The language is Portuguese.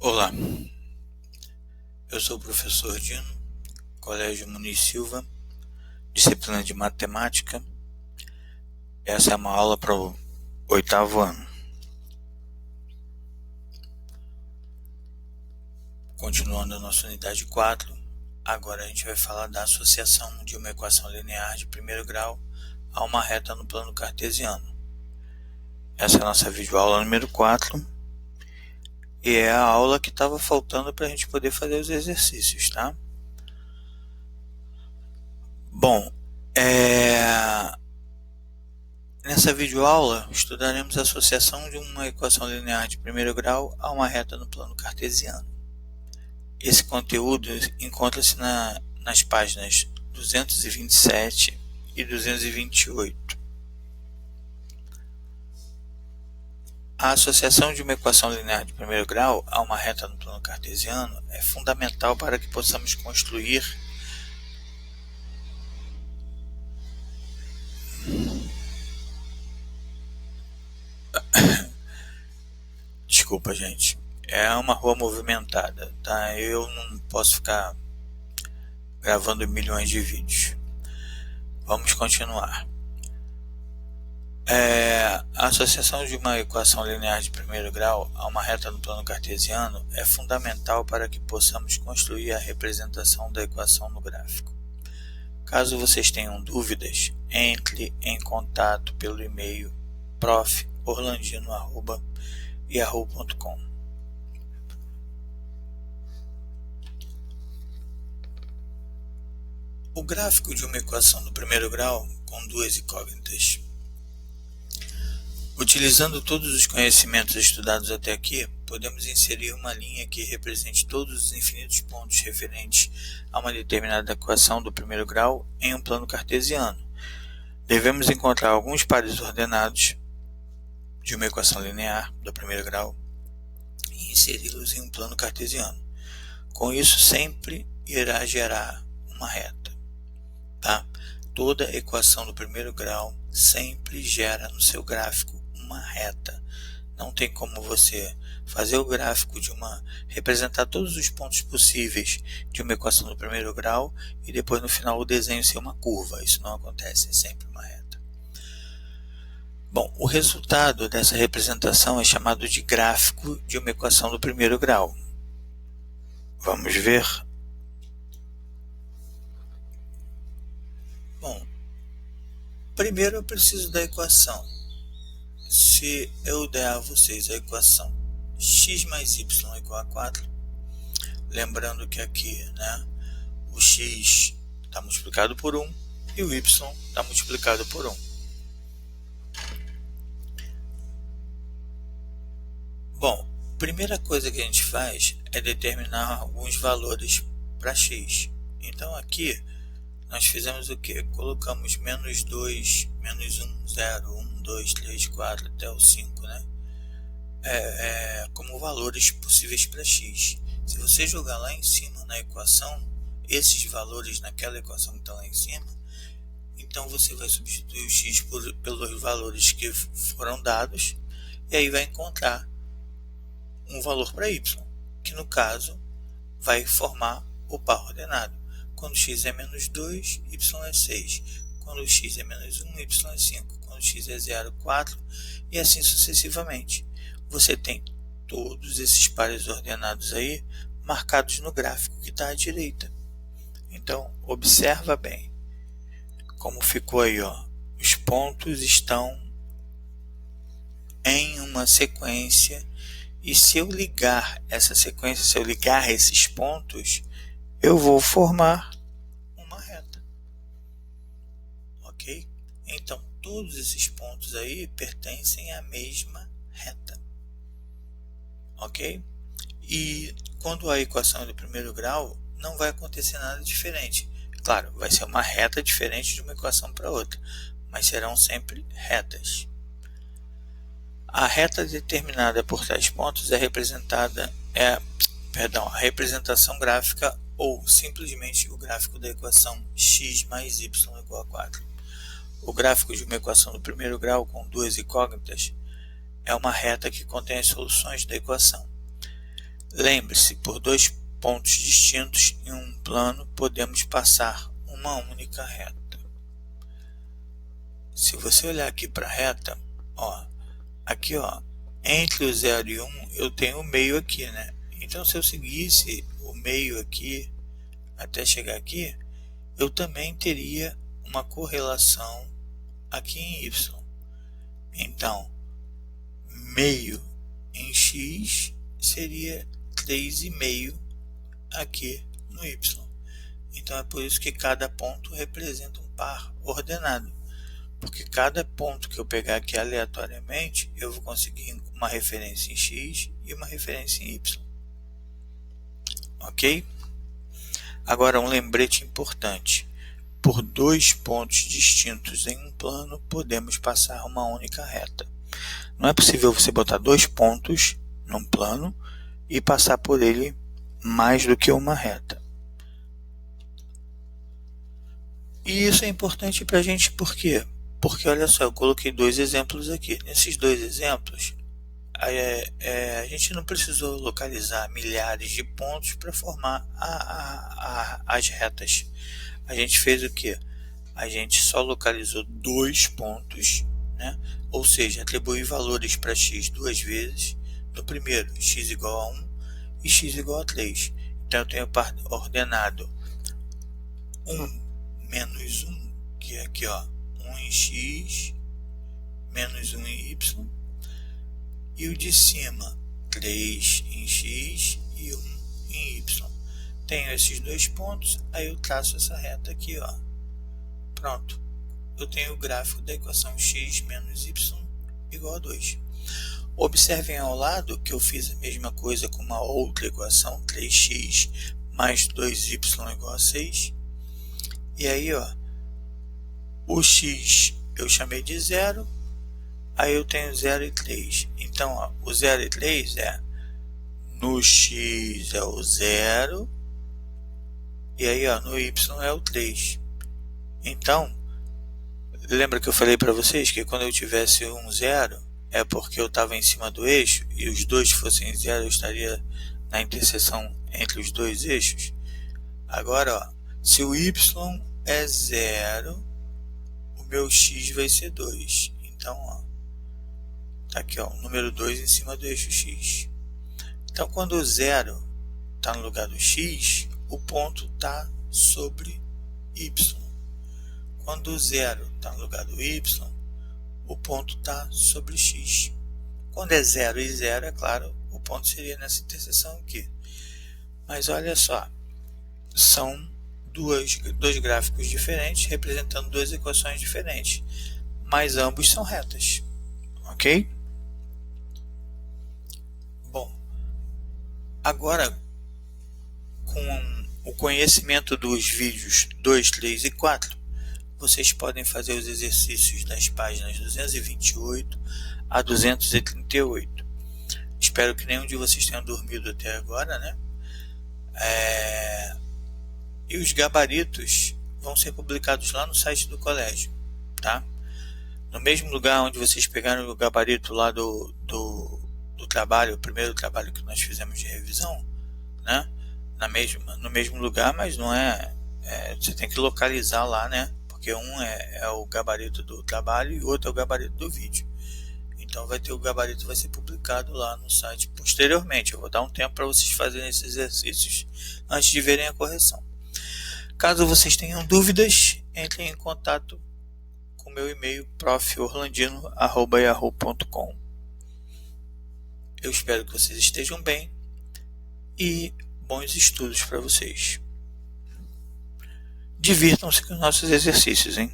Olá, eu sou o professor Dino, Colégio Muniz Silva, disciplina de matemática. Essa é uma aula para o 8º ano. Continuando a nossa unidade 4, agora a gente vai falar da associação de uma equação linear de primeiro grau a uma reta no plano cartesiano. Essa é a nossa videoaula número 4 e é a aula que estava faltando para a gente poder fazer os exercícios, tá? Bom, nessa videoaula estudaremos a associação de uma equação linear de primeiro grau a uma reta no plano cartesiano. Esse conteúdo encontra-se nas páginas 227 e 228. A associação de uma equação linear de primeiro grau a uma reta no plano cartesiano é fundamental para que possamos construir Desculpa, gente. É uma rua movimentada, tá? Eu não posso ficar gravando milhões de vídeos. Vamos continuar. A associação de uma equação linear de primeiro grau a uma reta no plano cartesiano é fundamental para que possamos construir a representação da equação no gráfico. Caso vocês tenham dúvidas, entre em contato pelo e-mail prof.orlandino@yahoo.com. O gráfico de uma equação do primeiro grau com duas incógnitas. Utilizando todos os conhecimentos estudados até aqui, podemos inserir uma linha que represente todos os infinitos pontos referentes a uma determinada equação do primeiro grau em um plano cartesiano. Devemos encontrar alguns pares ordenados de uma equação linear do primeiro grau e inseri-los em um plano cartesiano. Com isso, sempre irá gerar uma reta, tá? Toda equação do primeiro grau sempre gera no seu gráfico uma reta. Não tem como você fazer o gráfico representar todos os pontos possíveis de uma equação do primeiro grau e depois no final o desenho ser uma curva. Isso não acontece, é sempre uma reta. Bom, o resultado dessa representação é chamado de gráfico de uma equação do primeiro grau. Vamos ver? Bom, primeiro eu preciso da equação. Se eu der a vocês a equação x mais y igual a 4, lembrando que aqui, o x está multiplicado por 1 e o y está multiplicado por 1. Bom, a primeira coisa que a gente faz é determinar alguns valores para x. Então aqui nós fizemos o que? Colocamos menos 2, menos 1, 0, 1, 2, 3, 4 até o 5, como valores possíveis para x. Se você jogar lá em cima na equação, esses valores naquela equação que está lá em cima, então você vai substituir o x pelos valores que foram dados e aí vai encontrar um valor para y, que no caso vai formar o par ordenado. Quando x é menos 2, y é 6. Quando x é menos 1, y é 5. Quando x é 0, 4. E assim sucessivamente. Você tem todos esses pares ordenados aí marcados no gráfico que está à direita. Então, observa bem como ficou aí, ó. Os pontos estão em uma sequência e se eu ligar essa sequência, se eu ligar esses pontos, eu vou formar uma reta, ok? Então, todos esses pontos aí pertencem à mesma reta, ok? E quando a equação é do primeiro grau, não vai acontecer nada diferente. Claro, vai ser uma reta diferente de uma equação para outra, mas serão sempre retas. A reta determinada por tais pontos a representação gráfica ou simplesmente o gráfico da equação x mais y igual a 4. O gráfico de uma equação do primeiro grau com duas incógnitas é uma reta que contém as soluções da equação. Lembre-se, por dois pontos distintos em um plano podemos passar uma única reta. Se você olhar aqui para a reta, aqui entre o 0 e 1 eu tenho o meio aqui, né? Então se eu seguisse o meio aqui até chegar aqui, eu também teria uma correlação aqui em y. Então, meio em x seria 3,5 aqui no y. Então é por isso que cada ponto representa um par ordenado. Porque cada ponto que eu pegar aqui aleatoriamente, eu vou conseguir uma referência em x e uma referência em y. Ok? Agora um lembrete importante. Por dois pontos distintos em um plano, podemos passar uma única reta. Não é possível você botar dois pontos num plano e passar por ele mais do que uma reta. E isso é importante para a gente por quê? Porque olha só, eu coloquei dois exemplos aqui. Nesses dois exemplos, a gente não precisou localizar milhares de pontos para formar as retas. A gente fez o que? A gente só localizou dois pontos, né? Ou seja, atribuí valores para x duas vezes. No primeiro, x igual a 1 e x igual a 3. Então eu tenho ordenado 1 menos 1, que é aqui 1 em x, menos 1 em y, e o de cima 3 em x e 1 em y. Tenho esses dois pontos, aí eu traço essa reta aqui, pronto. Eu tenho o gráfico da equação x menos y igual a 2. Observem ao lado que eu fiz a mesma coisa com uma outra equação, 3x mais 2y igual a 6. E aí, o x eu chamei de 0, aí eu tenho 0 e 3. Então, o 0 e 3 no x é o 0, e aí no y é o 3. Então, lembra que eu falei para vocês que quando eu tivesse um 0, é porque eu estava em cima do eixo, e os dois fossem 0, eu estaria na interseção entre os dois eixos. Agora, se o y é 0, o meu x vai ser 2. Então, tá aqui o número 2 em cima do eixo x. Então, quando o 0 está no lugar do x, o ponto está sobre y. Quando o 0 está no lugar do y, o ponto está sobre x. Quando é 0 e 0, é claro, o ponto seria nessa interseção aqui. Mas olha só, são dois gráficos diferentes, representando duas equações diferentes, mas ambos são retas. Ok? Bom, agora, com o conhecimento dos vídeos 2, 3 e 4, vocês podem fazer os exercícios das páginas 228 a 238. Espero que nenhum de vocês tenha dormido até agora, né? E os gabaritos vão ser publicados lá no site do colégio, tá? No mesmo lugar onde vocês pegaram o gabarito lá do trabalho, o primeiro trabalho que nós fizemos de revisão, né? No mesmo lugar, mas não você tem que localizar lá, né? Porque um é o gabarito do trabalho e o outro é o gabarito do vídeo. Então o gabarito vai ser publicado lá no site posteriormente. Eu vou dar um tempo para vocês fazerem esses exercícios antes de verem a correção. Caso vocês tenham dúvidas, entrem em contato com o meu e-mail proforlandino@yahoo.com. Eu espero que vocês estejam bem e bons estudos para vocês. Divirtam-se com nossos exercícios, hein?